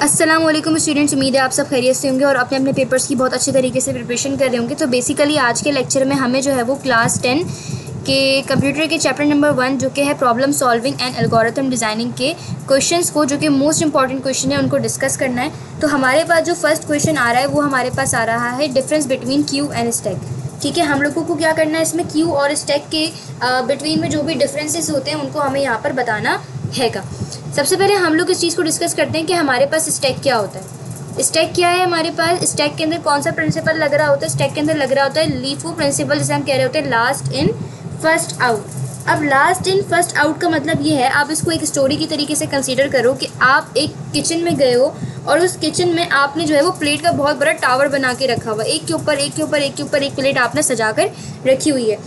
अस्सलाम वालेकुम स्टूडेंट्स, उम्मीद है आप सब खैरियत से होंगे और अपने अपने पेपर्स की बहुत अच्छे तरीके से प्रिपरेशन कर रहे होंगे। तो बेसिकली आज के लेक्चर में हमें जो है वो क्लास 10 के कंप्यूटर के चैप्टर नंबर 1 जो कि है problem solving and algorithm designing के क्वेश्चंस को, जो कि मोस्ट इंपॉर्टेंट क्वेश्चन है, उनको डिस्कस करना है। तो हमारे पास जो फर्स्ट क्वेश्चन आ रहा है वो हमारे पास आ रहा है difference between Q and stack. ठीक है, हम लोगों को क्या करना है, इसमें क्यू और स्टैक के बिटवीन में जो भी डिफरेंसेस होते हैं उनको हमें यहाँ पर बताना हैगा। सबसे पहले हम लोग इस चीज़ को डिस्कस करते हैं कि हमारे पास स्टैक क्या होता है। स्टैक क्या है हमारे पास? स्टैक के अंदर कौन सा प्रिंसिपल लग रहा होता है? स्टैक के अंदर लग रहा होता है लीफो प्रिंसिपल, जिसे हम कह रहे होते हैं लास्ट इन फर्स्ट आउट। अब लास्ट इन फर्स्ट आउट का मतलब ये है, आप इसको एक स्टोरी की तरीके से कंसीडर करो कि आप एक किचन में गए हो और उस किचन में आपने जो है वो प्लेट का बहुत बड़ा टावर बना के रखा हुआ, एक के ऊपर एक के ऊपर एक के ऊपर एक प्लेट आपने सजा कर रखी हुई है।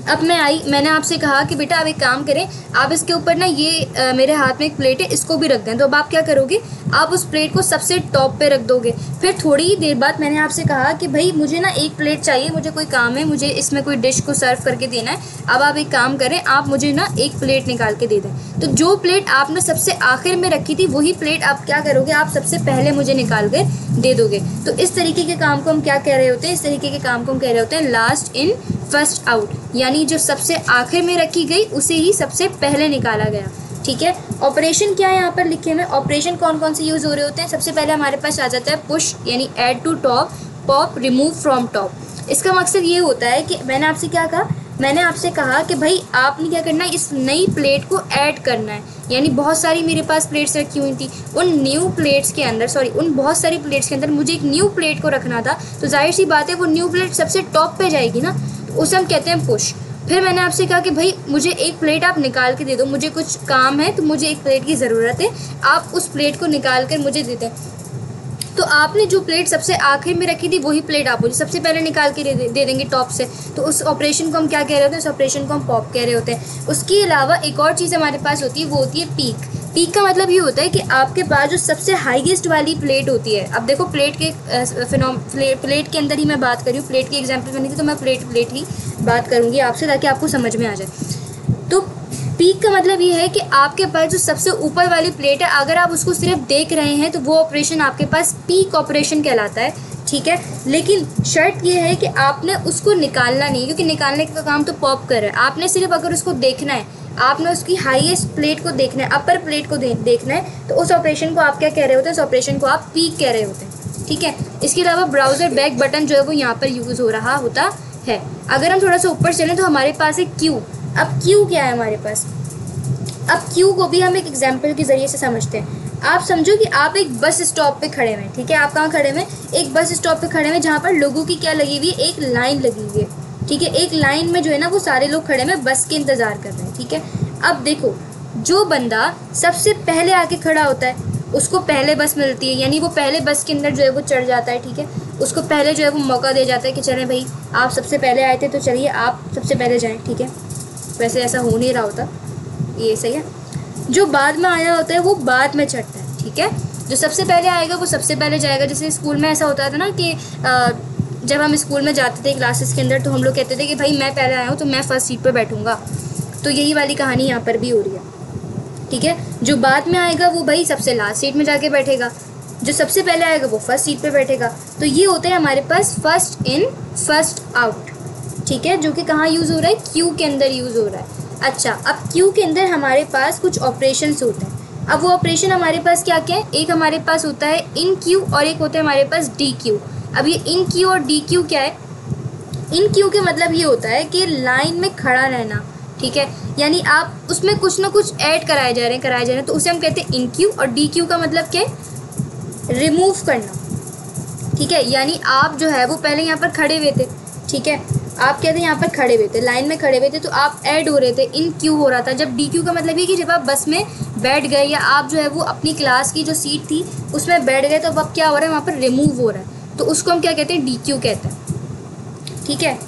अब मैंने आपसे कहा कि बेटा आप एक काम करें, आप इसके ऊपर ना ये मेरे हाथ में एक प्लेट है, इसको भी रख दें। तो अब आप क्या करोगे, आप उस प्लेट को सबसे टॉप पे रख दोगे। फिर थोड़ी ही देर बाद मैंने आपसे कहा कि भाई मुझे ना एक प्लेट चाहिए, मुझे कोई काम है, मुझे इसमें कोई डिश को सर्व करके देना है। अब आप एक काम करें, आप मुझे ना एक प्लेट निकाल के दे दें। तो जो प्लेट आपने सबसे आखिर में रखी थी वही प्लेट आप क्या करोगे, आप सबसे पहले मुझे निकाल कर दे दोगे। तो इस तरीके के काम को हम क्या कह रहे होते हैं? इस तरीके के काम को हम कह रहे होते हैं लास्ट इन फर्स्ट आउट, यानी जो सबसे आखिर में रखी गई उसे ही सबसे पहले निकाला गया। ठीक है, ऑपरेशन क्या है यहाँ पर लिखे हुए? ऑपरेशन कौन कौन से यूज़ हो रहे होते हैं? सबसे पहले हमारे पास आ जाता है पुश, यानी add to top, pop, remove from top. इसका मकसद ये होता है कि मैंने आपसे क्या कहा, मैंने आपसे कहा कि भाई आपने क्या करना है, इस नई प्लेट को ऐड करना है। यानी बहुत सारी मेरे पास प्लेट्स रखी हुई थी, उन न्यू प्लेट्स के अंदर उन बहुत सारी प्लेट्स के अंदर मुझे एक न्यू प्लेट को रखना था। तो जाहिर सी बात है वो न्यू प्लेट सबसे टॉप पे जाएगी ना, तो उसे हम कहते हैं पुश। फिर मैंने आपसे कहा कि भाई मुझे एक प्लेट आप निकाल के दे दो, मुझे कुछ काम है तो मुझे एक प्लेट की ज़रूरत है, आप उस प्लेट को निकाल कर मुझे दे दें। तो आपने जो प्लेट सबसे आखिर में रखी थी वही प्लेट आप मुझे सबसे पहले निकाल के दे देंगे टॉप से। तो उस ऑपरेशन को हम क्या कह रहे होते हैं? उस ऑपरेशन को हम पॉप कह रहे होते हैं। उसके अलावा एक और चीज़ हमारे पास होती है, वो होती है पीक। पीक का मतलब ये होता है कि आपके पास जो सबसे हाईएस्ट वाली प्लेट होती है। अब देखो प्लेट प्लेट के अंदर ही मैं बात कर रही हूँ, प्लेट की एग्जाम्पल बनी थी तो मैं प्लेट ही बात करूँगी आपसे, ताकि आपको समझ में आ जाए। तो पीक का मतलब ये है कि आपके पास जो सबसे ऊपर वाली प्लेट है, अगर आप उसको सिर्फ देख रहे हैं तो वो ऑपरेशन आपके पास पीक ऑपरेशन कहलाता है। ठीक है, लेकिन शर्त ये है कि आपने उसको निकालना नहीं, क्योंकि निकालने का काम तो पॉप कर रहा है। आपने सिर्फ अगर उसको देखना है, आपने उसकी हाईएस्ट प्लेट को देखना है, अपर प्लेट को देखना है, तो उस ऑपरेशन को आप क्या कह रहे होते हैं? उस ऑपरेशन को आप पीक कह रहे होते हैं। ठीक है, इसके अलावा ब्राउज़र बैक बटन जो है वो यहाँ पर यूज़ हो रहा होता है। अगर हम थोड़ा सा ऊपर चलें तो हमारे पास है क्यू। अब क्यू क्या है हमारे पास? अब क्यू को भी हम एक एग्जाम्पल के ज़रिए से समझते हैं। आप समझो कि आप एक बस स्टॉप पे खड़े हुए हैं। ठीक है, आप कहाँ खड़े हुए हैं? एक बस स्टॉप पे खड़े हुए हैं, जहाँ पर लोगों की क्या लगी हुई है? एक लाइन लगी हुई है। ठीक है, एक लाइन में जो है ना वो सारे लोग खड़े हुए बस के इंतज़ार कर रहे हैं। ठीक है, अब देखो जो बंदा सबसे पहले आके खड़ा होता है उसको पहले बस मिलती है, यानी वो पहले बस के अंदर जो है वो चढ़ जाता है। ठीक है, उसको पहले जो है वो मौका दे जाता है कि चलें भाई आप सबसे पहले आए थे तो चलिए आप सबसे पहले जाएँ। ठीक है, वैसे ऐसा हो नहीं रहा होता, ये सही है। जो बाद में आया होता है वो बाद में चढ़ता है। ठीक है, जो सबसे पहले आएगा वो सबसे पहले जाएगा। जैसे स्कूल में ऐसा होता था ना कि जब हम स्कूल में जाते थे क्लासेस के अंदर, तो हम लोग कहते थे कि भाई मैं पहले आया हूँ तो मैं फर्स्ट सीट पे बैठूँगा। तो यही वाली कहानी यहाँ पर भी हो रही है। ठीक है, जो बाद में आएगा वो भाई सबसे लास्ट सीट में जाके बैठेगा, जो सबसे पहले आएगा वो फर्स्ट सीट पे बैठेगा। तो ये होता है हमारे पास फर्स्ट इन फर्स्ट आउट। ठीक है, जो कि कहाँ यूज़ हो रहा है? क्यू के अंदर यूज़ हो रहा है। अच्छा, अब क्यू के अंदर हमारे पास कुछ ऑपरेशंस होते हैं। अब वो ऑपरेशन हमारे पास क्या क्या है? एक हमारे पास होता है इन क्यू और एक होता है हमारे पास डी क्यू। अब ये इन क्यू और डी क्यू क्या है? इन क्यू के मतलब ये होता है कि लाइन में खड़ा रहना। ठीक है, यानी आप उसमें कुछ ना कुछ ऐड कराए जा रहे हैं, तो उसे हम कहते हैं इन क्यू। और डी क्यू का मतलब क्या है? रिमूव करना। ठीक है, यानी आप जो है वो पहले यहाँ पर खड़े हुए थे। ठीक है, आप कहते हैं यहाँ पर खड़े हुए थे, लाइन में खड़े हुए थे, तो आप ऐड हो रहे थे, इन क्यू हो रहा था। जब डी क्यू का मतलब ये कि जब आप बस में बैठ गए या आप जो है वो अपनी क्लास की जो सीट थी उसमें बैठ गए, तो अब क्या हो रहा है? वहाँ पर रिमूव हो रहा है, तो उसको हम क्या कहते हैं? डी क्यू कहते हैं। ठीक है,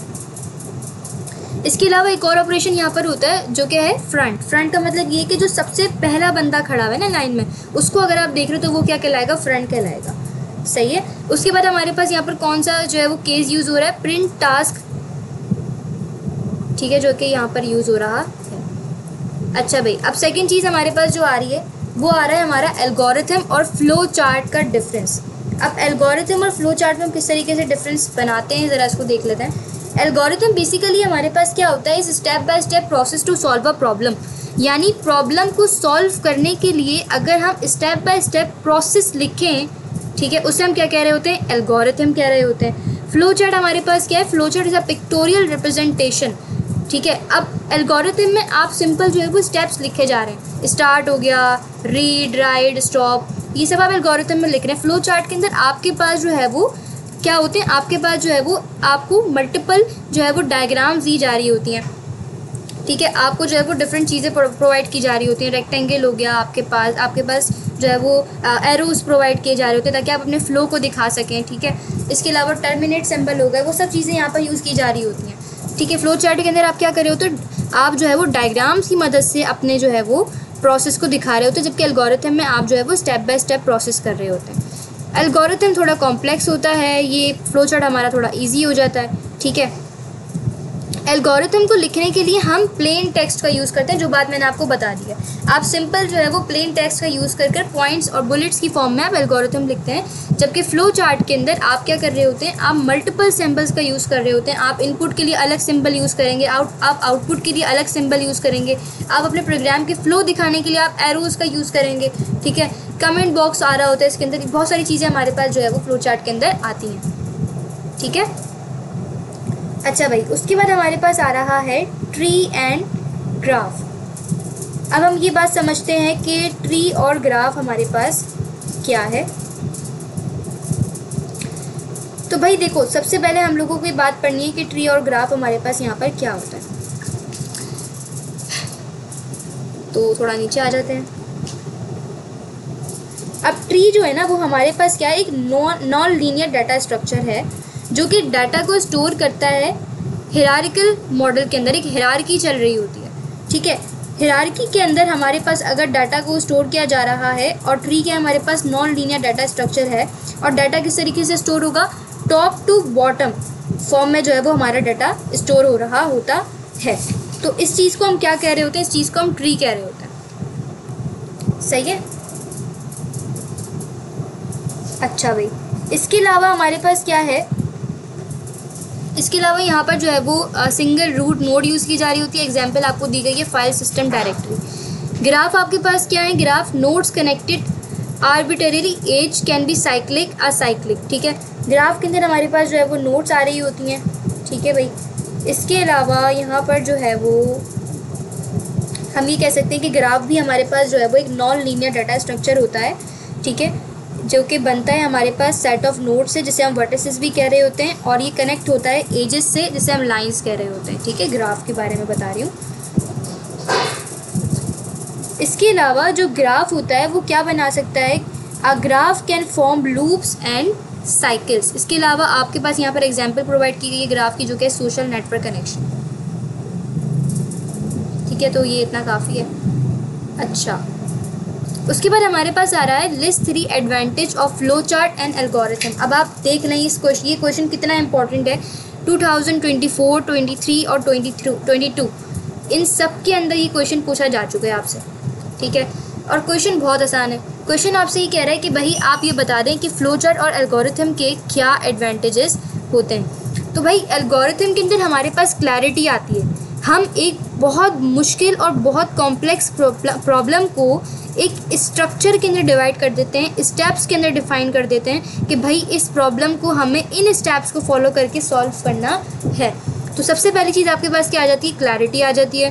इसके अलावा एक और ऑपरेशन यहाँ पर होता है जो कि है फ्रंट। फ्रंट का मतलब ये कि जो सबसे पहला बंदा खड़ा हुआ है ना लाइन में, उसको अगर आप देख रहे हो तो वो क्या कहलाएगा? फ्रंट कहलाएगा। सही है, उसके बाद हमारे पास यहाँ पर कौन सा जो है वो केस यूज़ हो रहा है? Print task. ठीक है, जो कि यहाँ पर यूज़ हो रहा है। अच्छा भाई, अब सेकंड चीज़ हमारे पास जो आ रही है वो आ रहा है हमारा एल्गोरिथम और फ्लो चार्ट का डिफरेंस। अब एल्गोरिथम और फ्लो चार्ट में हम किस तरीके से डिफरेंस बनाते हैं ज़रा इसको देख लेते हैं। एल्गोरिथम बेसिकली हमारे पास क्या होता है, इस step by step process to solve a problem, यानी प्रॉब्लम को सॉल्व करने के लिए अगर हम स्टेप बाय स्टेप प्रोसेस लिखें, ठीक है, उसे हम क्या कह रहे होते हैं, एल्गोरिथम कह रहे होते हैं। फ्लो चार्ट हमारे पास क्या है, flow chart is a pictorial representation, ठीक है। अब एल्गोरिथम में आप सिंपल जो है वो स्टेप्स लिखे जा रहे हैं, स्टार्ट हो गया, रीड, राइट, स्टॉप, ये सब आप एल्गोरिथम में लिख रहे हैं। फ्लो चार्ट के अंदर आपके पास जो है वो क्या होते हैं, आपके पास जो है वो आपको मल्टीपल जो है वो डायग्राम्स दी जा रही होती हैं, ठीक है, आपको जो है वो डिफरेंट चीज़ें प्रोवाइड की जा रही होती हैं। रेक्टेंगल हो गया आपके पास जो है वो एरोज प्रोवाइड किए जा रहे होते हैं ताकि आप अपने फ्लो को दिखा सकें, ठीक है। इसके अलावा टर्मिनेट सिंबल हो गए, वो सब चीज़ें यहाँ पर यूज़ की जा रही होती हैं, ठीक है। फ्लो चार्ट के अंदर आप क्या कर रहे होते हैं, आप जो है वो डायग्राम्स की मदद से अपने जो है वो प्रोसेस को दिखा रहे होते हैं, जबकि एल्गोरिथम में आप जो है वो स्टेप बाय स्टेप प्रोसेस कर रहे होते हैं। एल्गोरिथम थोड़ा कॉम्प्लेक्स होता है, ये फ्लो चार्ट हमारा थोड़ा ईजी हो जाता है, ठीक है। एल्गोरिथम को लिखने के लिए हम प्लेन टेक्स्ट का यूज़ करते हैं, जो बात मैंने आपको बता दी है। आप सिंपल जो है वो प्लेन टेक्स्ट का यूज़ कर पॉइंट्स और बुलेट्स की फॉर्म में आप एल्गोरिथम लिखते हैं, जबकि फ्लो चार्ट के अंदर आप क्या कर रहे होते हैं, आप मल्टीपल सिंबल्स का यूज़ कर रहे होते हैं। आप इनपुट के लिए अलग सिंबल यूज़ करेंगे, आप आउटपुट के लिए अलग सिंबल यूज़ करेंगे, आप अपने प्रोग्राम के फ्लो दिखाने के लिए आप एरोज़ का यूज़ करेंगे, ठीक है। कमेंट बॉक्स आ रहा होता है इसके अंदर, बहुत सारी चीज़ें हमारे पास जो है वो फ्लो चार्ट के अंदर आती हैं, ठीक है। अच्छा भाई, उसके बाद हमारे पास आ रहा है ट्री एंड ग्राफ। अब हम ये बात समझते हैं कि ट्री और ग्राफ हमारे पास क्या है। तो भाई देखो, सबसे पहले हम लोगों को ये बात पढ़नी है कि ट्री और ग्राफ हमारे पास यहाँ पर क्या होता है। तो थोड़ा नीचे आ जाते हैं। अब ट्री जो है ना वो हमारे पास क्या है, एक नॉन लीनियर डाटा स्ट्रक्चर है जो कि डाटा को स्टोर करता है हिरार्किकल मॉडल के अंदर। एक हिरार्की चल रही होती है, ठीक है। हिरार्की के अंदर हमारे पास अगर डाटा को स्टोर किया जा रहा है, और ट्री के हमारे पास नॉन लीनियर डाटा स्ट्रक्चर है, और डाटा किस तरीके से स्टोर होगा, टॉप टू बॉटम फॉर्म में जो है वो हमारा डाटा स्टोर हो रहा होता है। तो इस चीज़ को हम क्या कह रहे होते हैं, इस चीज़ को हम ट्री कह रहे होते हैं, सही है। अच्छा भाई, इसके अलावा हमारे पास क्या है, इसके अलावा यहाँ पर जो है वो सिंगल रूट नोड यूज़ की जा रही होती है। एग्जांपल आपको दी गई है फाइल सिस्टम डायरेक्टरी। ग्राफ आपके पास क्या है, graph nodes connected arbitrarily edge can be cyclic acyclic, ठीक है। ग्राफ के अंदर हमारे पास जो है वो नोड्स आ रही होती हैं, ठीक है भाई। इसके अलावा यहाँ पर जो है वो हम ये कह सकते हैं कि ग्राफ भी हमारे पास जो है वो एक नॉन लीनियर डाटा स्ट्रक्चर होता है, ठीक है, जो कि बनता है हमारे पास सेट ऑफ नोड से, जिसे हम वर्टिसेस भी कह रहे होते हैं, और ये कनेक्ट होता है एजेस से, जिसे हम लाइंस कह रहे होते हैं, ठीक है। ग्राफ के बारे में बता रही हूँ। इसके अलावा जो ग्राफ होता है वो क्या बना सकता है, a graph can form loops and cycles. इसके अलावा आपके पास यहाँ पर एग्जाम्पल प्रोवाइड की गई है ग्राफ की, जो कि सोशल नेटवर्क कनेक्शन, ठीक है। तो ये इतना काफ़ी है। अच्छा, उसके बाद हमारे पास आ रहा है list 3 advantage of flow chart and algorithm. अब आप देख लें इस क्वेश्चन, ये क्वेश्चन कितना इंपॉर्टेंट है। 2024, 23 और 22 इन सब के अंदर ये क्वेश्चन पूछा जा चुका है आपसे, ठीक है। और क्वेश्चन बहुत आसान है। क्वेश्चन आपसे ये कह रहा है कि भाई आप ये बता दें कि फ्लो चार्ट और एल्गोरिथम के क्या एडवांटेजेस होते हैं। तो भाई एल्गोरिथम के अंदर हमारे पास क्लैरिटी आती है। हम एक बहुत मुश्किल और बहुत कॉम्प्लेक्स प्रॉब्लम को एक स्ट्रक्चर के अंदर डिवाइड कर देते हैं, स्टेप्स के अंदर डिफाइन कर देते हैं कि भाई इस प्रॉब्लम को हमें इन स्टेप्स को फॉलो करके सॉल्व करना है। तो सबसे पहली चीज़ आपके पास क्या आ जाती है, क्लैरिटी आ जाती है।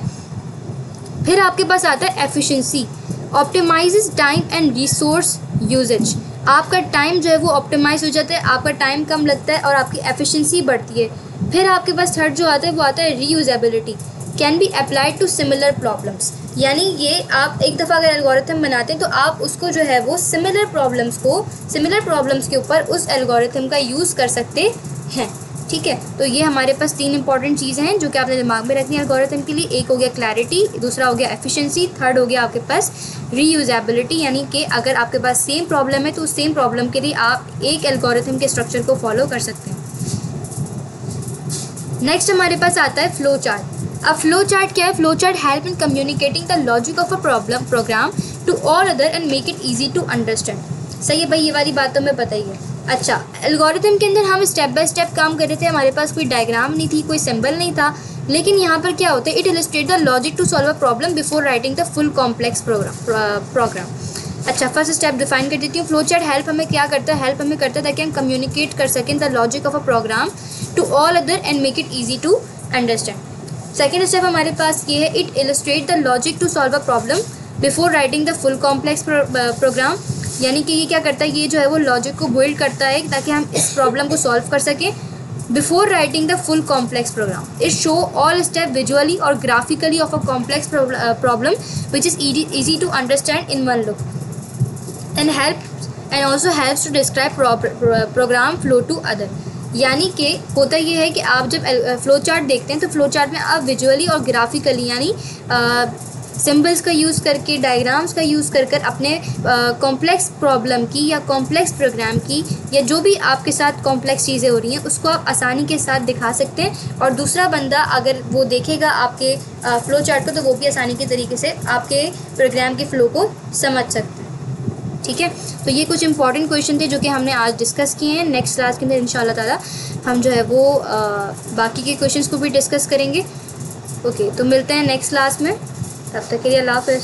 फिर आपके पास आता है efficiency, optimises time and resource usage. आपका टाइम जो है वो ऑप्टिमाइज हो जाता है, आपका टाइम कम लगता है और आपकी एफिशिएंसी बढ़ती है। फिर आपके पास थर्ड जो आता है वो आता है reusability, can be applied to similar problems. यानी ये आप एक दफ़ा अगर एल्गोरिथम बनाते हैं तो आप उसको जो है वो सिमिलर प्रॉब्लम्स के ऊपर उस एल्गोरिथम का यूज़ कर सकते हैं, ठीक है। तो ये हमारे पास 3 इंपॉर्टेंट चीज़ें हैं जो कि आपने दिमाग में रखनी है एल्गोरिथम के लिए। एक हो गया क्लैरिटी, दूसरा हो गया एफिशिएंसी, थर्ड हो गया आपके पास रीयूजेबिलिटी, यानी कि अगर आपके पास सेम प्रॉब्लम है तो उस सेम प्रॉब्लम के लिए आप एक एल्गोरिथम के स्ट्रक्चर को फॉलो कर सकते हैं। नेक्स्ट हमारे पास आता है फ्लो चार्ट। अब फ्लो चार्ट क्या है, flow chart help in communicating the logic of a program to all other and make it easy to understand. सही है भाई, ये वाली बात तो हमें पता ही है। अच्छा, एल्गोरिथम के अंदर हम स्टेप बाय स्टेप काम कर रहे थे, हमारे पास कोई डायग्राम नहीं थी, कोई सिंबल नहीं था, लेकिन यहाँ पर क्या होता है, it illustrate the logic to solve a problem before writing the full complex program. अच्छा, फर्स्ट स्टेप डिफाइन कर देती हूँ। फ्लो चार्ट हेल्प हमें क्या करता है, हेल्प हमें करता है ताकि हम कम्युनिकेट कर सकें the logic of a program to all other and make it easy to understand. Second step हमारे पास ये है, it illustrate the logic to solve a problem before writing the full complex program. यानी कि ये क्या करता है, ये जो है वो लॉजिक को बिल्ड करता है ताकि हम इस प्रॉब्लम को सॉल्व कर सकें before writing the full complex program. It show all step visually और graphically of a complex problem which is easy to understand in one look and also helps to describe program flow to other. यानी कि होता ये है कि आप जब flow chart देखते हैं तो फ्लो चार्ट में आप विजुअली और ग्राफिकली यानी सिंबल्स का यूज़ करके, डायग्राम्स का यूज़ कर कर अपने कॉम्प्लेक्स प्रॉब्लम की या कॉम्प्लेक्स प्रोग्राम की या जो भी आपके साथ कॉम्प्लेक्स चीज़ें हो रही हैं उसको आप आसानी के साथ दिखा सकते हैं, और दूसरा बंदा अगर वो देखेगा आपके फ़्लो चार्ट को तो वो भी आसानी के तरीके से आपके प्रोग्राम के फ़्लो को समझ सकते हैं। ठीक है, तो ये कुछ इंपॉर्टेंट क्वेश्चन थे जो कि हमने आज डिस्कस किए हैं। नेक्स्ट क्लास के अंदर इंशाल्लाह ताला हम जो है वो बाकी के क्वेश्चंस को भी डिस्कस करेंगे। ओके, तो मिलते हैं नेक्स्ट क्लास में, तब तक के लिए अल्लाह हाफ़िज़।